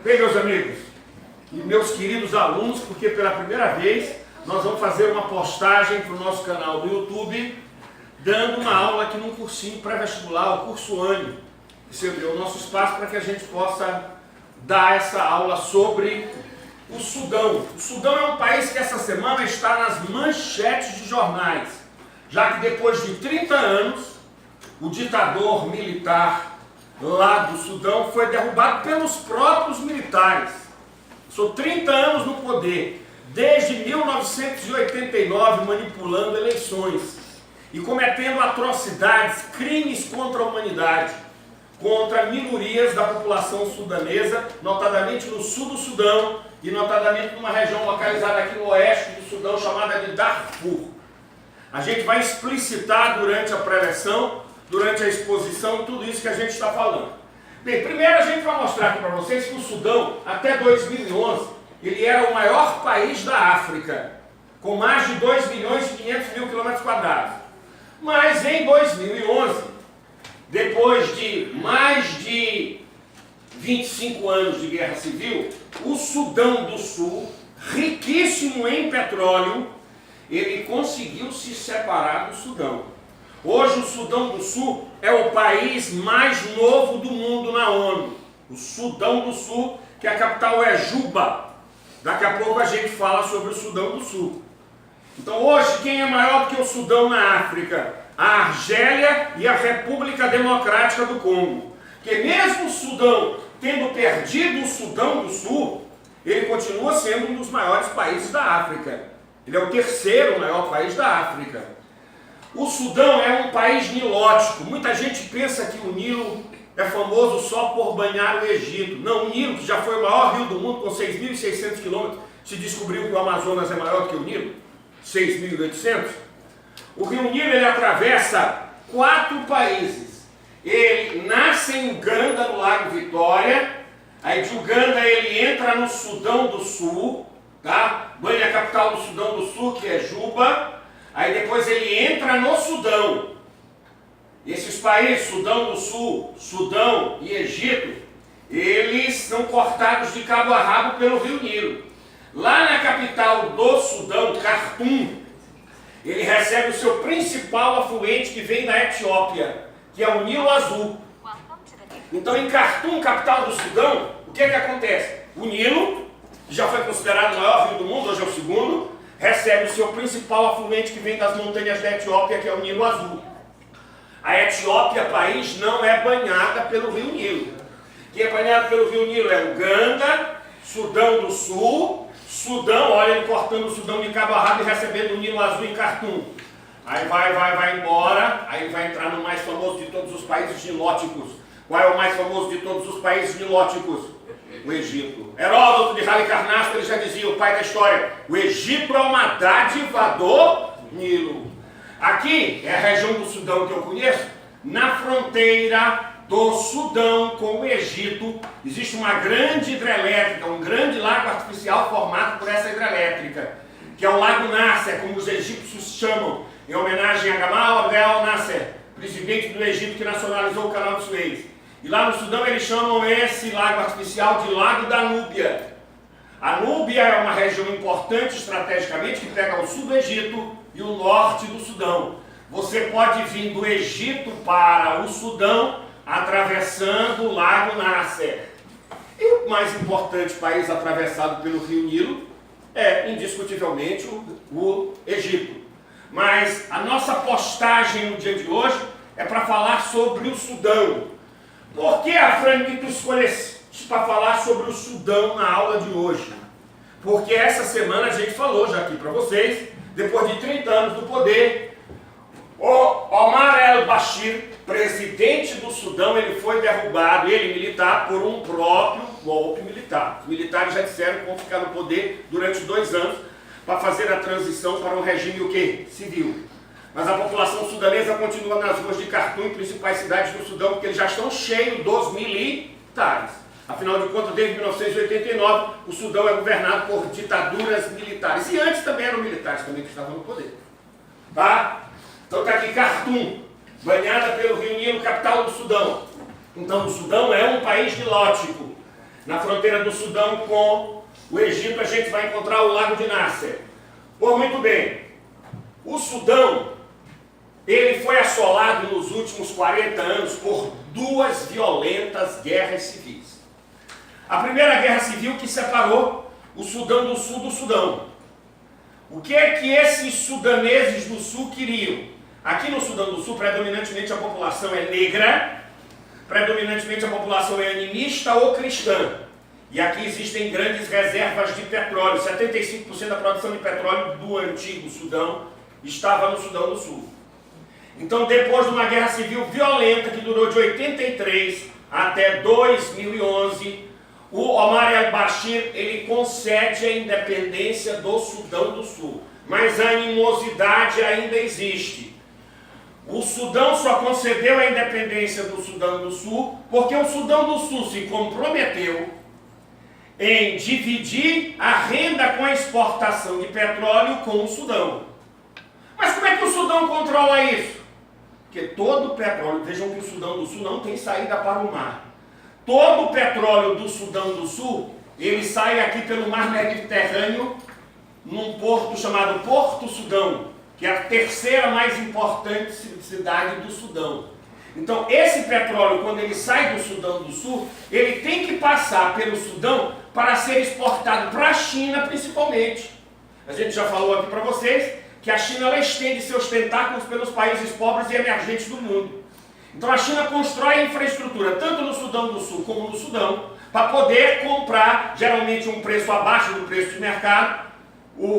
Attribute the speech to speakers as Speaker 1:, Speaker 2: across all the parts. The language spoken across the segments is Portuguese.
Speaker 1: Bem, meus amigos e meus queridos alunos, porque pela primeira vez nós vamos fazer uma postagem para o nosso canal do YouTube, dando uma aula aqui num cursinho pré-vestibular, o curso ANI. Esse é o nosso espaço para que a gente possa dar essa aula sobre o Sudão. O Sudão é um país que essa semana está nas manchetes de jornais, já que depois de 30 anos, o ditador militar lá do Sudão foi derrubado pelos próprios militares. São 30 anos no poder, desde 1989, manipulando eleições e cometendo atrocidades, crimes contra a humanidade, contra minorias da população sudanesa, notadamente no sul do Sudão e notadamente numa região localizada aqui no oeste do Sudão, chamada de Darfur. A gente vai explicitar durante a preleção, durante a exposição, tudo isso que a gente está falando. Bem, primeiro a gente vai mostrar aqui para vocês que o Sudão, até 2011, ele era o maior país da África, com mais de 2 milhões e 500 mil quilômetros quadrados. Mas em 2011, depois de mais de 25 anos de guerra civil, o Sudão do Sul, riquíssimo em petróleo, ele conseguiu se separar do Sudão. Hoje o Sudão do Sul é o país mais novo do mundo na ONU. O Sudão do Sul, que a capital é Juba. Daqui a pouco a gente fala sobre o Sudão do Sul. Então hoje quem é maior do que o Sudão na África? A Argélia e a República Democrática do Congo. Porque mesmo o Sudão tendo perdido o Sudão do Sul, ele continua sendo um dos maiores países da África. Ele é o terceiro maior país da África. O Sudão é um país nilótico. Muita gente pensa que o Nilo é famoso só por banhar o Egito. Não, o Nilo, que já foi o maior rio do mundo, com 6.600 quilômetros, se descobriu que o Amazonas é maior do que o Nilo, 6.800. O rio Nilo, ele atravessa 4 países. Ele nasce em Uganda, no Lago Vitória. Aí de Uganda ele entra no Sudão do Sul, tá? Banha a capital do Sudão do Sul, que é Juba. Aí depois ele entra no Sudão. Esses países, Sudão do Sul, Sudão e Egito, eles são cortados de cabo a rabo pelo rio Nilo. Lá na capital do Sudão, Khartoum, ele recebe o seu principal afluente que vem da Etiópia, que é o Nilo Azul. Então em Khartoum, capital do Sudão, o que acontece? O Nilo, que já foi considerado o maior rio do mundo, hoje é o segundo, recebe o seu principal afluente que vem das montanhas da Etiópia, que é o Nilo Azul. A Etiópia, país, não é banhada pelo rio Nilo. Quem é banhado pelo rio Nilo é Uganda, Sudão do Sul, Sudão, olha ele cortando o Sudão de cabo a rabo e recebendo o Nilo Azul em Khartoum. Aí vai embora, aí ele vai entrar no mais famoso de todos os países nilóticos. Qual é o mais famoso de todos os países nilóticos? O Egito. Heródoto de Halicarnasso, ele já dizia, o pai da história, o Egito é uma dádiva do Nilo. Aqui é a região do Sudão que eu conheço, na fronteira do Sudão com o Egito, existe uma grande hidrelétrica, um grande lago artificial formado por essa hidrelétrica, que é o Lago Nasser, como os egípcios chamam, em homenagem a Gamal Abdel Nasser, presidente do Egito que nacionalizou o canal de Suez. E lá no Sudão eles chamam esse lago artificial de Lago da Núbia. A Núbia é uma região importante estrategicamente que pega o sul do Egito e o norte do Sudão. Você pode vir do Egito para o Sudão atravessando o Lago Nasser. E o mais importante país atravessado pelo rio Nilo é indiscutivelmente o Egito. Mas a nossa postagem no dia de hoje é para falar sobre o Sudão. Por que, Afrânio, que tu escolheste para falar sobre o Sudão na aula de hoje? Porque essa semana a gente falou já aqui para vocês, depois de 30 anos do poder, o Omar el-Bashir, presidente do Sudão, ele foi derrubado, ele militar, por um próprio golpe militar. Os militares já disseram que vão ficar no poder durante 2 anos para fazer a transição para um regime o quê? Civil. Mas a população sudanesa continua nas ruas de Khartoum e principais cidades do Sudão, porque eles já estão cheios dos militares. Afinal de contas, desde 1989, o Sudão é governado por ditaduras militares. E antes também eram militares também que estavam no poder. Tá? Então está aqui Khartoum, banhada pelo rio Nilo, capital do Sudão. Então o Sudão é um país nilótico. na fronteira do Sudão com o Egito, a gente vai encontrar o Lago de Nasser. Pois muito bem, o Sudão, ele foi assolado nos últimos 40 anos por duas violentas guerras civis. A primeira guerra civil que separou o Sudão do Sul do Sudão. O que é que esses sudaneses do Sul queriam? Aqui no Sudão do Sul, predominantemente a população é negra, predominantemente a população é animista ou cristã. E aqui existem grandes reservas de petróleo. 75% da produção de petróleo do antigo Sudão estava no Sudão do Sul. Então, depois de uma guerra civil violenta que durou de 83 até 2011, o Omar al-Bashir ele concede a independência do Sudão do Sul. Mas a animosidade ainda existe. O Sudão só concedeu a independência do Sudão do Sul porque o Sudão do Sul se comprometeu em dividir a renda com a exportação de petróleo com o Sudão. Mas como é que o Sudão controla isso? Porque todo o petróleo, vejam que o Sudão do Sul não tem saída para o mar. Todo o petróleo do Sudão do Sul, ele sai aqui pelo mar Mediterrâneo, num porto chamado Porto Sudão, que é a terceira mais importante cidade do Sudão. Então, esse petróleo, quando ele sai do Sudão do Sul, ele tem que passar pelo Sudão para ser exportado para a China, principalmente. A gente já falou aqui para vocês que a China ela estende seus tentáculos pelos países pobres e emergentes do mundo. Então, a China constrói infraestrutura, tanto no Sudão do Sul como no Sudão, para poder comprar, geralmente um preço abaixo do preço de mercado,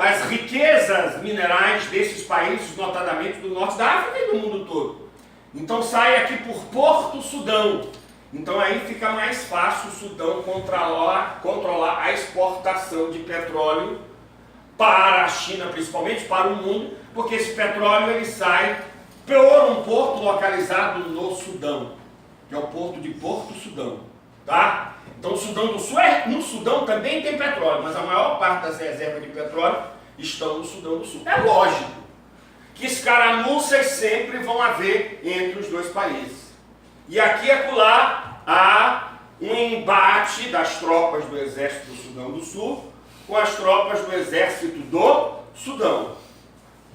Speaker 1: as riquezas minerais desses países, notadamente do norte da África e do mundo todo. Então sai aqui por Porto Sudão. Então aí fica mais fácil o Sudão controlar a exportação de petróleo para a China, principalmente para o mundo, porque esse petróleo ele sai por um porto localizado no Sudão, que é o porto de Porto Sudão, tá? Então o Sudão do Sul, no Sudão também tem petróleo, mas a maior parte das reservas de petróleo estão no Sudão do Sul. É lógico que escaramuças sempre vão haver entre os dois países. E aqui e acolá há um embate das tropas do exército do Sudão do Sul com as tropas do exército do Sudão.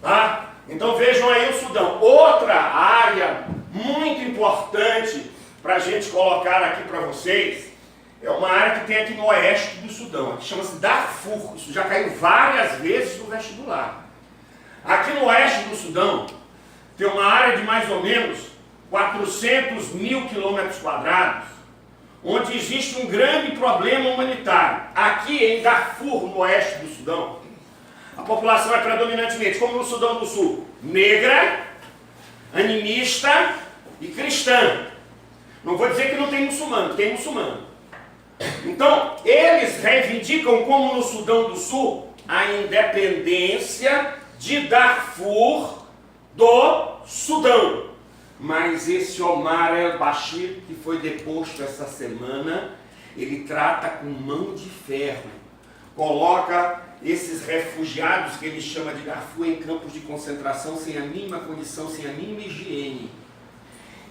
Speaker 1: Tá? Então vejam aí o Sudão. Outra área muito importante para a gente colocar aqui para vocês é uma área que tem aqui no oeste do Sudão, que chama-se Darfur. Isso já caiu várias vezes no vestibular. Aqui no oeste do Sudão, tem uma área de mais ou menos 400 mil quilômetros quadrados, onde existe um grande problema humanitário. Aqui em Darfur, no oeste do Sudão, a população é predominantemente, como no Sudão do Sul, negra, animista e cristã. Não vou dizer que não tem muçulmano, tem muçulmano. Então, eles reivindicam, como no Sudão do Sul, a independência de Darfur do Sudão. Mas esse Omar al-Bashir, que foi deposto essa semana, ele trata com mão de ferro. Coloca esses refugiados que ele chama de Darfur em campos de concentração sem a mínima condição, sem a mínima higiene.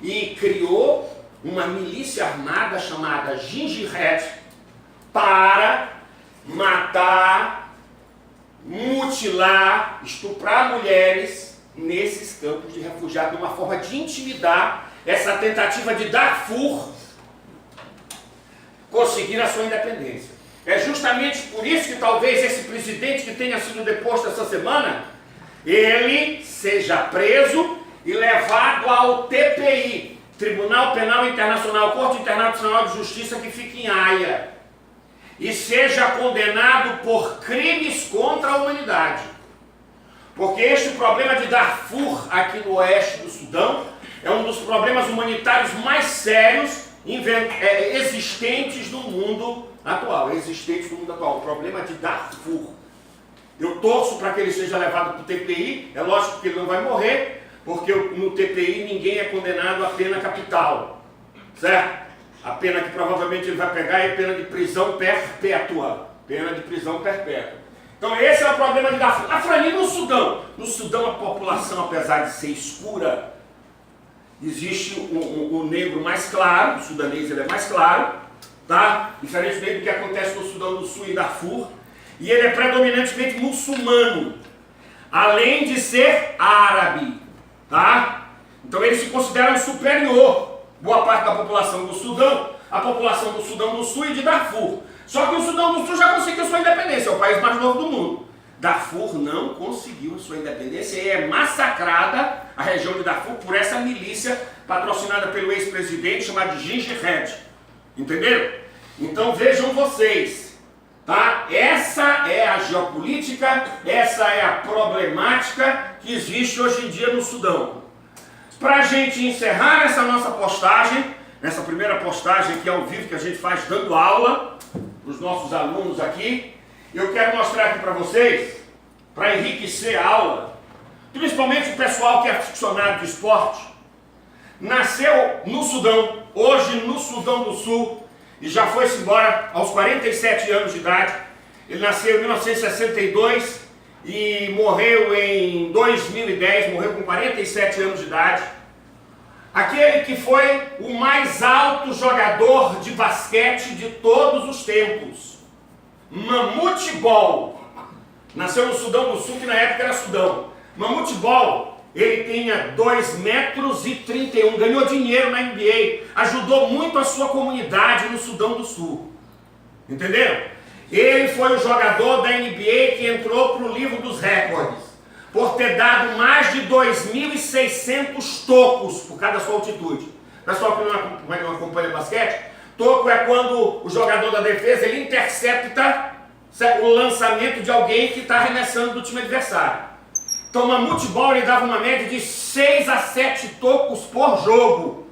Speaker 1: E criou uma milícia armada chamada Gingiret para matar, mutilar, estuprar mulheres nesses campos de refugiados, uma forma de intimidar essa tentativa de Darfur conseguir a sua independência. É justamente por isso que talvez esse presidente que tenha sido deposto essa semana, ele seja preso e levado ao TPI, Tribunal Penal Internacional, Corte Internacional de Justiça, que fica em Haia, e seja condenado por crimes contra a humanidade. Porque este problema de Darfur, aqui no oeste do Sudão, é um dos problemas humanitários mais sérios existentes no mundo atual. O problema de Darfur. Eu torço para que ele seja levado para o TPI, é lógico que ele não vai morrer, porque no TPI ninguém é condenado à pena capital, certo? A pena que provavelmente ele vai pegar é pena de prisão perpétua. Pena de prisão perpétua. Então esse é o problema de Darfur. Afrani no Sudão. No Sudão a população, apesar de ser escura, existe o negro mais claro, o sudanês ele é mais claro, tá? Diferentemente do que acontece no Sudão do Sul e Darfur, e ele é predominantemente muçulmano, além de ser árabe, tá? Então eles se consideram superior, boa parte da população do Sudão, a população do Sudão do Sul e de Darfur. Só que o Sudão do Sul já conseguiu sua independência, é o país mais novo do mundo. Darfur não conseguiu a sua independência e é massacrada a região de Darfur por essa milícia patrocinada pelo ex-presidente chamado Ginger Red. Entenderam? Então vejam vocês, tá? Essa é a geopolítica, essa é a problemática que existe hoje em dia no Sudão. Para a gente encerrar essa nossa postagem, nessa primeira postagem aqui ao vivo que a gente faz dando aula para os nossos alunos aqui, eu quero mostrar aqui para vocês, para enriquecer a aula, principalmente o pessoal que é aficionado de esporte, nasceu no Sudão, hoje no Sudão do Sul, e já foi-se embora aos 47 anos de idade. Ele nasceu em 1962 e morreu em 2010, morreu com 47 anos de idade. Aquele que foi o mais alto jogador de basquete de todos os tempos, Mamute Bol, nasceu no Sudão do Sul, que na época era Sudão. Mamute Bol, ele tinha 2,31 metros, ganhou dinheiro na NBA, ajudou muito a sua comunidade no Sudão do Sul. Entenderam? Ele foi o jogador da NBA que entrou para o livro dos recordes, por ter dado mais de 2.600 tocos por cada sua altitude. Pessoal que não acompanha basquete, toco é quando o jogador da defesa ele intercepta o lançamento de alguém que está arremessando do time adversário. Então, o Mamute Bol ele dava uma média de 6 a 7 tocos por jogo.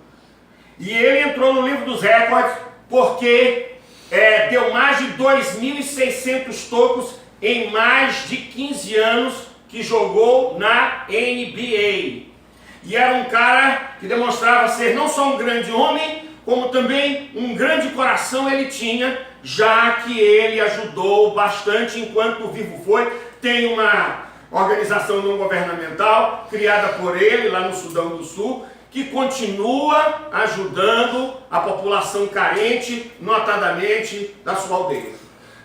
Speaker 1: E ele entrou no livro dos recordes porque deu mais de 2.600 tocos em mais de 15 anos que jogou na NBA. E era um cara que demonstrava ser não só um grande homem, como também um grande coração ele tinha, já que ele ajudou bastante enquanto vivo foi. Tem uma organização não governamental criada por ele lá no Sudão do Sul, que continua ajudando a população carente, notadamente da sua aldeia.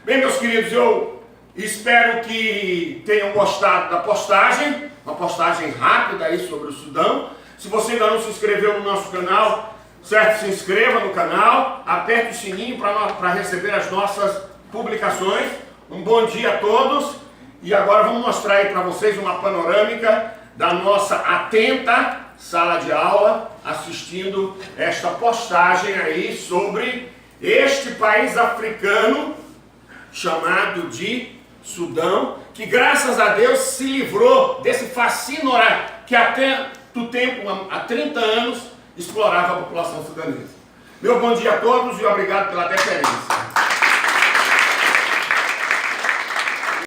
Speaker 1: Bem, meus queridos, eu espero que tenham gostado da postagem, uma postagem rápida aí sobre o Sudão. Se você ainda não se inscreveu no nosso canal, certo? Se inscreva no canal, aperte o sininho para receber as nossas publicações. Um bom dia a todos. E agora vamos mostrar aí para vocês uma panorâmica da nossa atenta sala de aula, assistindo esta postagem aí sobre este país africano chamado de Sudão, que graças a Deus se livrou desse fascínio que até do tempo, há 30 anos, explorava a população sudanesa. Meu bom dia a todos e obrigado pela deferência.